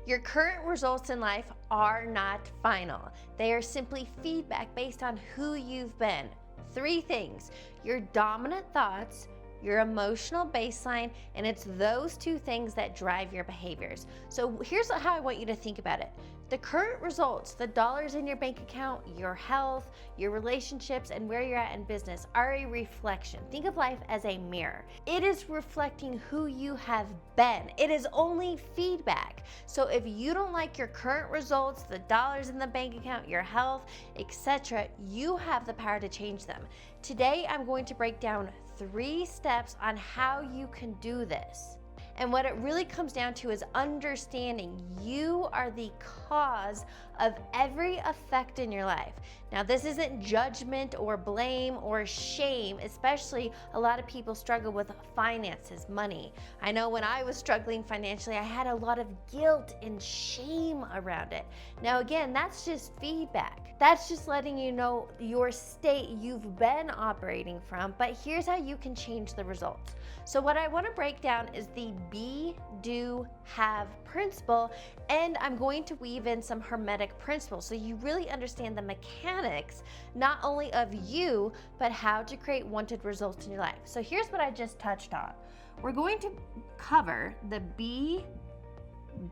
Your current results in life are not final. They are simply feedback based on who you've been. 3 things: your dominant thoughts, your emotional baseline, and it's those 2 things that drive your behaviors. So here's how I want you to think about it. The current results, the dollars in your bank account, your health, your relationships, and where you're at in business are a reflection. Think of life as a mirror. It is reflecting who you have been. It is only feedback. So if you don't like your current results, the dollars in the bank account, your health, etc., you have the power to change them. Today, I'm going to break down 3 steps on how you can do this. And what it really comes down to is understanding you are the cause of every effect in your life. Now, this isn't judgment or blame or shame, especially a lot of people struggle with finances, money. I know when I was struggling financially, I had a lot of guilt and shame around it. Now, again, that's just feedback. That's just letting you know your state you've been operating from, but here's how you can change the results. So what I want to break down is the be, do, have principle, and I'm going to weave in some hermetic principles so you really understand the mechanics, not only of you, but how to create wanted results in your life. So here's what I just touched on. We're going to cover the be,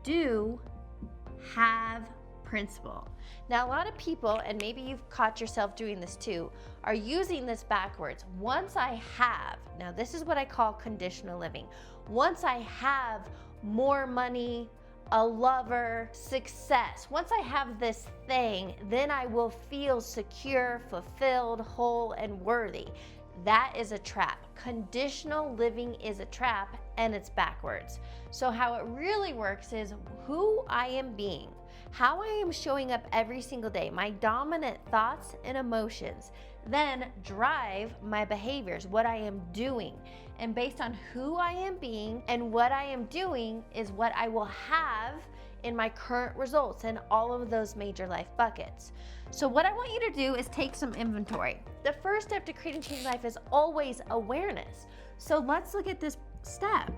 do, have principle. Now, a lot of people, and maybe you've caught yourself doing this too, are using this backwards. Once I have, now this is what I call conditional living. Once I have more money, a lover, success, once I have this thing, then I will feel secure, fulfilled, whole, and worthy. That is a trap. Conditional living is a trap, and it's backwards. So how it really works is who I am being, how I am showing up every single day, my dominant thoughts and emotions, then drive my behaviors, what I am doing. And based on who I am being and what I am doing is what I will have in my current results in all of those major life buckets. So what I want you to do is take some inventory. The first step to creating change life is always awareness. So let's look at this step.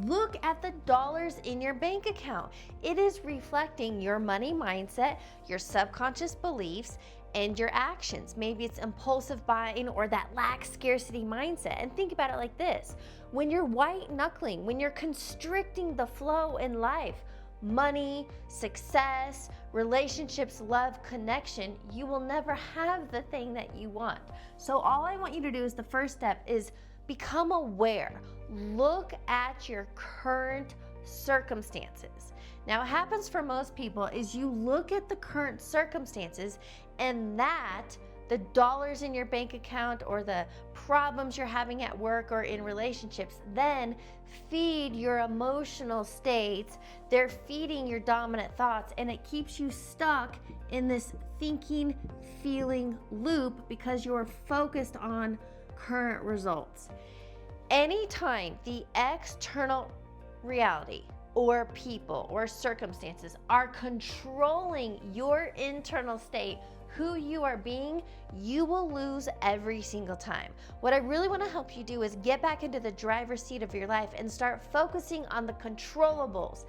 Look at the dollars in your bank account. It is reflecting your money mindset, your subconscious beliefs, and your actions. Maybe it's impulsive buying or that lack scarcity mindset. And think about it like this. When you're white knuckling, when you're constricting the flow in life, money, success, relationships, love, connection, you will never have the thing that you want. So all I want you to do is the first step is become aware. Look at your current circumstances. Now, what happens for most people is you look at the current circumstances and that the dollars in your bank account or the problems you're having at work or in relationships then feed your emotional states. They're feeding your dominant thoughts, and it keeps you stuck in this thinking, feeling loop because you're focused on current results. Anytime the external reality or people or circumstances are controlling your internal state, who you are being, you will lose every single time. What I really want to help you do is get back into the driver's seat of your life and start focusing on the controllables.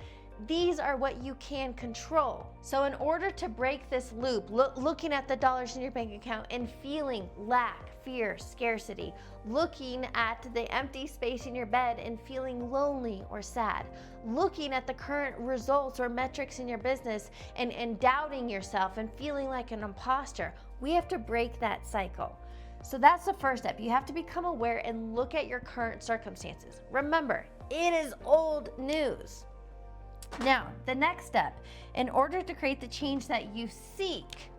These are what you can control. So in order to break this loop, looking at the dollars in your bank account and feeling lack, fear, scarcity, looking at the empty space in your bed and feeling lonely or sad, looking at the current results or metrics in your business and doubting yourself and feeling like an imposter, we have to break that cycle. So that's the first step. You have to become aware and look at your current circumstances. Remember, it is old news. Now, the next step, in order to create the change that you seek,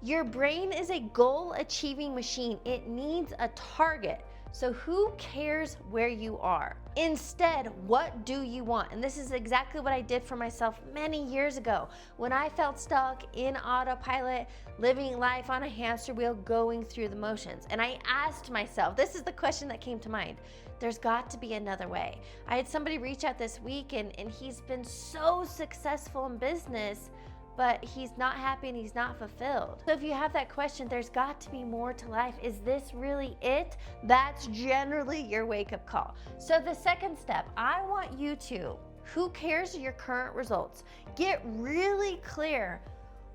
your brain is a goal-achieving machine. It needs a target. So who cares where you are? Instead, what do you want? And this is exactly what I did for myself many years ago when I felt stuck in autopilot, living life on a hamster wheel, going through the motions. And I asked myself, this is the question that came to mind, there's got to be another way. I had somebody reach out this week and he's been so successful in business, but he's not happy and he's not fulfilled. So if you have that question, there's got to be more to life. Is this really it? That's generally your wake-up call. So the second step, I want you to Who cares your current results? Get really clear.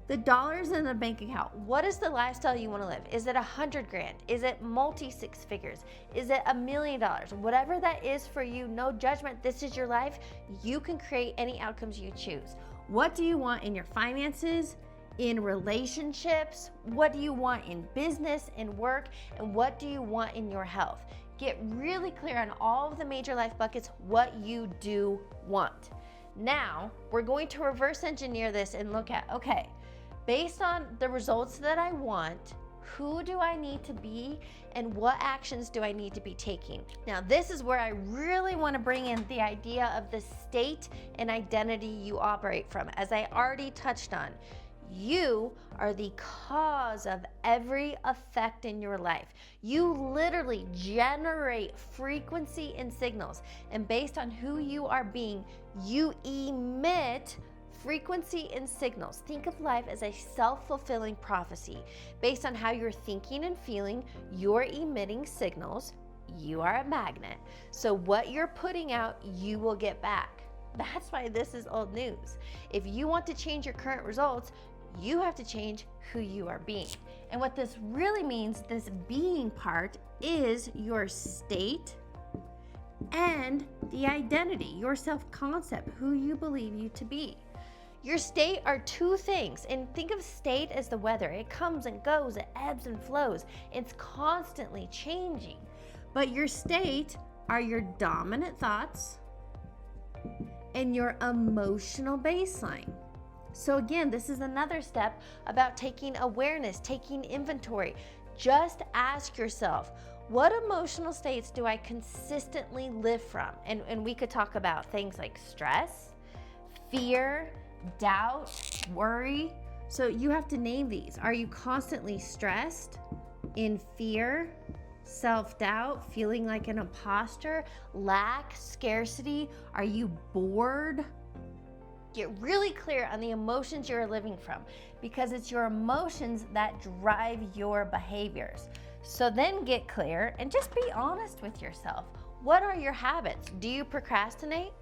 The dollars in the bank account, what is the lifestyle you want to live? Is it 100 grand? Is it multi six figures? Is it $1 million? Whatever that is for you, no judgment. This is your life. You can create any outcomes you choose. What do you want in your finances, in relationships? What do you want in business and work? And what do you want in your health? Get really clear on all of the major life buckets, what you do want. Now, we're going to reverse engineer this and look at, okay, based on the results that I want, who do I need to be and what actions do I need to be taking? Now, this is where I really want to bring in the idea of the state and identity you operate from. As I already touched on, you are the cause of every effect in your life. You literally generate frequency and signals, and based on who you are being, you emit frequency and signals. Think of life as a self-fulfilling prophecy. Based on how you're thinking and feeling, you're emitting signals. You are a magnet. So what you're putting out, you will get back. That's why this is old news. If you want to change your current results, you have to change who you are being. And what this really means, this being part, is your state and the identity, your self-concept, who you believe you to be. Your state are two things, and think of state as the weather. It comes and goes, it ebbs and flows. It's constantly changing. But your state are your dominant thoughts and your emotional baseline. So again, this is another step about taking awareness, taking inventory. Just ask yourself, what emotional states do I consistently live from? And we could talk about things like stress, fear, doubt, worry. So you have to name these. Are you constantly stressed, in fear, self-doubt, feeling like an imposter, lack, scarcity? Are you bored? Get really clear on the emotions you're living from, because it's your emotions that drive your behaviors. So then get clear and just be honest with yourself. What are your habits? Do you procrastinate?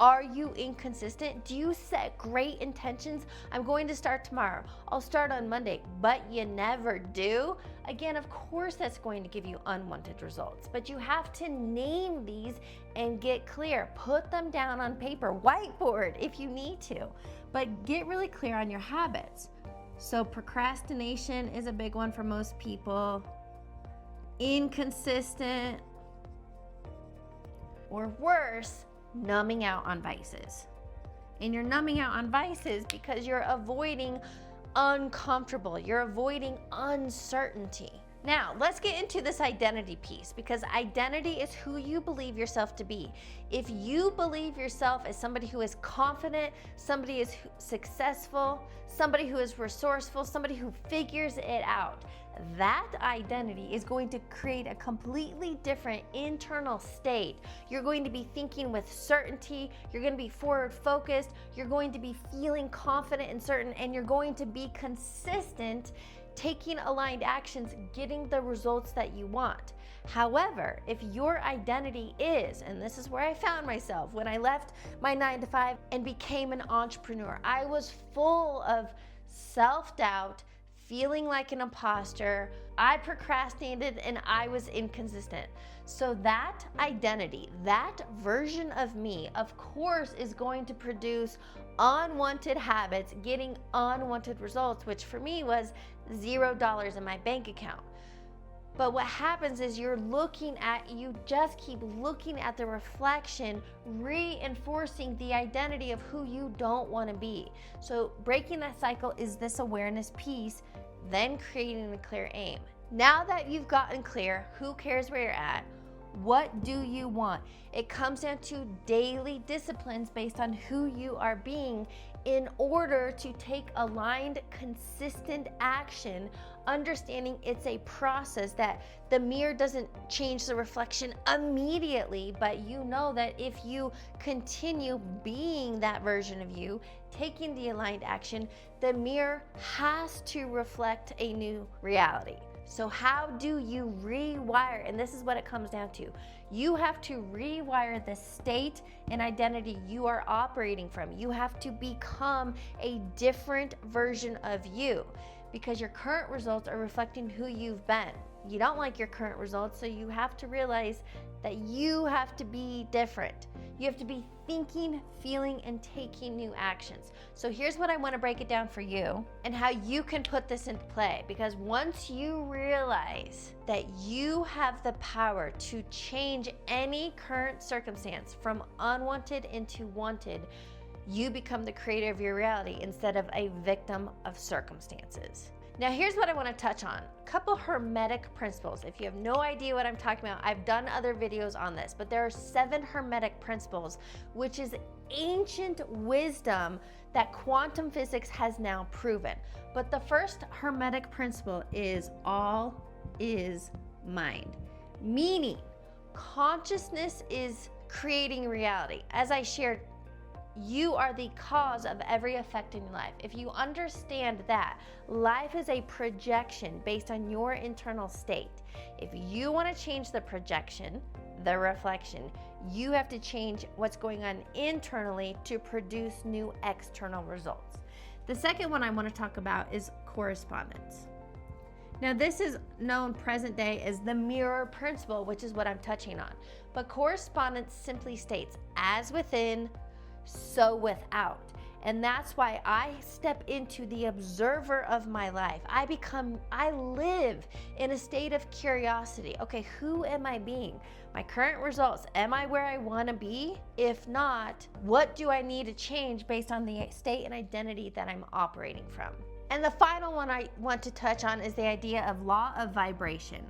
Are you inconsistent? Do you set great intentions? I'm going to start tomorrow. I'll start on Monday, but you never do? Again, of course that's going to give you unwanted results, but you have to name these and get clear. Put them down on paper, whiteboard if you need to, but get really clear on your habits. So procrastination is a big one for most people. Inconsistent, or worse, numbing out on vices. And you're numbing out on vices because you're avoiding uncomfortable, you're avoiding uncertainty. Now, let's get into this identity piece, because identity is who you believe yourself to be. If you believe yourself as somebody who is confident, somebody who is successful, somebody who is resourceful, somebody who figures it out, that identity is going to create a completely different internal state. You're going to be thinking with certainty, you're going to be forward focused, you're going to be feeling confident and certain, and you're going to be consistent, taking aligned actions, getting the results that you want. However, if your identity is, and this is where I found myself when I left my 9-to-5 and became an entrepreneur, I was full of self-doubt, feeling like an imposter, I procrastinated, and I was inconsistent. So that identity, that version of me, of course, is going to produce unwanted habits, getting unwanted results, which for me was $0 in my bank account. But what happens is you just keep looking at the reflection, reinforcing the identity of who you don't want to be. So breaking that cycle is this awareness piece, then creating a clear aim. Now that you've gotten clear, who cares where you're at? What do you want? It comes down to daily disciplines based on who you are being in order to take aligned, consistent action, understanding it's a process, that the mirror doesn't change the reflection immediately, but you know that if you continue being that version of you, taking the aligned action, the mirror has to reflect a new reality. So how do you rewire? And this is what it comes down to. You have to rewire the state and identity you are operating from. You have to become a different version of you, because your current results are reflecting who you've been. You don't like your current results, so you have to realize that you have to be different. You have to be thinking, feeling, and taking new actions. So here's what I want to break it down for you and how you can put this into play. Because once you realize that you have the power to change any current circumstance from unwanted into wanted, you become the creator of your reality instead of a victim of circumstances. Now here's what I want to touch on. A couple hermetic principles. If you have no idea what I'm talking about, I've done other videos on this, but there are 7 hermetic principles, which is ancient wisdom that quantum physics has now proven. But the first hermetic principle is all is mind, meaning consciousness is creating reality. As I shared, you are the cause of every effect in your life. If you understand that life is a projection based on your internal state, if you want to change the projection, the reflection, you have to change what's going on internally to produce new external results. The second one I want to talk about is correspondence. Now, this is known present day as the mirror principle, which is what I'm touching on. But correspondence simply states, as within, so without. And that's why I step into the observer of my life. I live in a state of curiosity. Okay, who am I being? My current results, am I where I want to be? If not, what do I need to change based on the state and identity that I'm operating from? And the final one I want to touch on is the idea of law of vibration.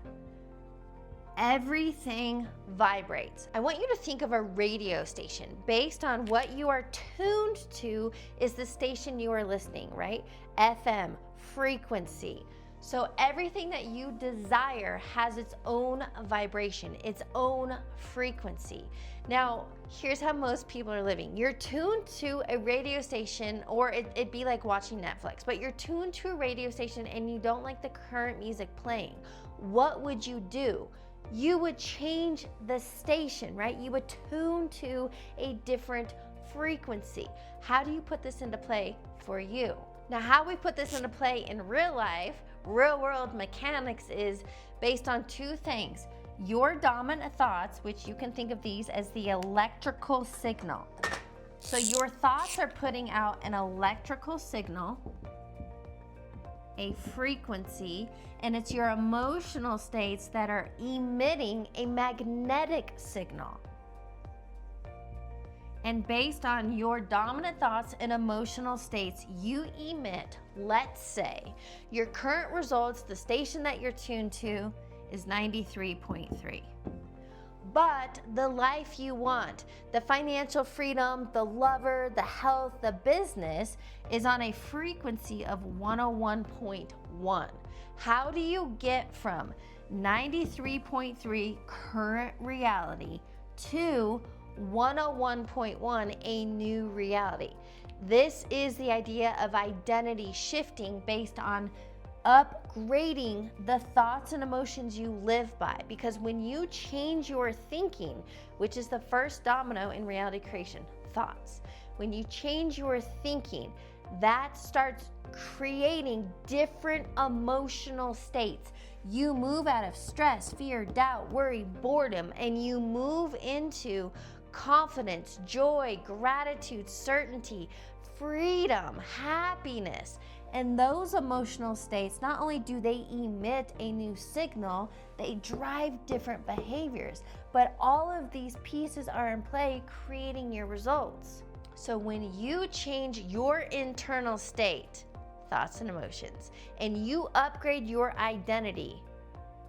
Everything vibrates. I want you to think of a radio station. Based on what you are tuned to is the station you are listening, right? FM, frequency. So everything that you desire has its own vibration, its own frequency. Now, here's how most people are living. You're tuned to a radio station, or it'd be like watching Netflix, but you're tuned to a radio station and you don't like the current music playing. What would you do? You would change the station, right? You would tune to a different frequency. How do you put this into play for you? Now, how we put this into play in real life, real world mechanics, is based on 2 things. Your dominant thoughts, which you can think of these as the electrical signal. So your thoughts are putting out an electrical signal, a frequency, and it's your emotional states that are emitting a magnetic signal. And based on your dominant thoughts and emotional states, you emit, let's say, your current results, the station that you're tuned to is 93.3. But the life you want, the financial freedom, the lover, the health, the business is on a frequency of 101.1. How do you get from 93.3 current reality to 101.1, a new reality? This is the idea of identity shifting based on upgrading the thoughts and emotions you live by. Because when you change your thinking, which is the first domino in reality creation, thoughts, when you change your thinking, that starts creating different emotional states. You move out of stress, fear, doubt, worry, boredom, and you move into confidence, joy, gratitude, certainty, freedom, happiness. And those emotional states, not only do they emit a new signal, they drive different behaviors. But all of these pieces are in play, creating your results. So when you change your internal state, thoughts and emotions, and you upgrade your identity,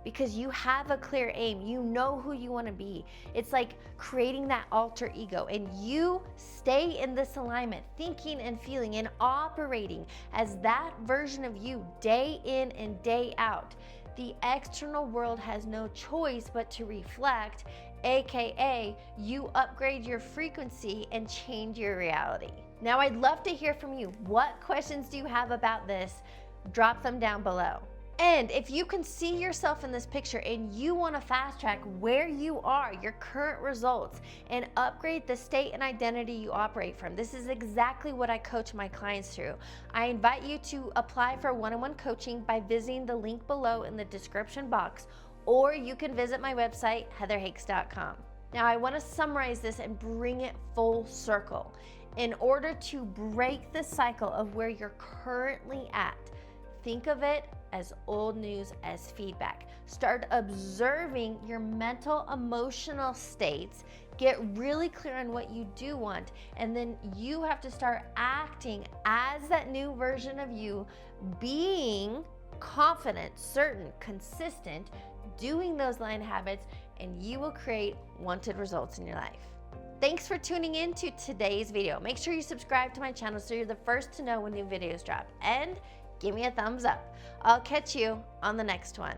because you have a clear aim, you know who you want to be. It's like creating that alter ego, and you stay in this alignment, thinking and feeling and operating as that version of you day in and day out. The external world has no choice but to reflect, aka you upgrade your frequency and change your reality. Now, I'd love to hear from you. What questions do you have about this? Drop them down below. And if you can see yourself in this picture and you want to fast track where you are, your current results, and upgrade the state and identity you operate from, this is exactly what I coach my clients through. I invite you to apply for one-on-one coaching by visiting the link below in the description box, or you can visit my website, heatherhakes.com. Now, I want to summarize this and bring it full circle. In order to break the cycle of where you're currently at, think of it as old news as feedback. Start observing your mental, emotional states. Get really clear on what you do want, and then you have to start acting as that new version of you, being confident, certain, consistent, doing those line habits, and you will create wanted results in your life. Thanks for tuning in to today's video. Make sure you subscribe to my channel so you're the first to know when new videos drop, and give me a thumbs up. I'll catch you on the next one.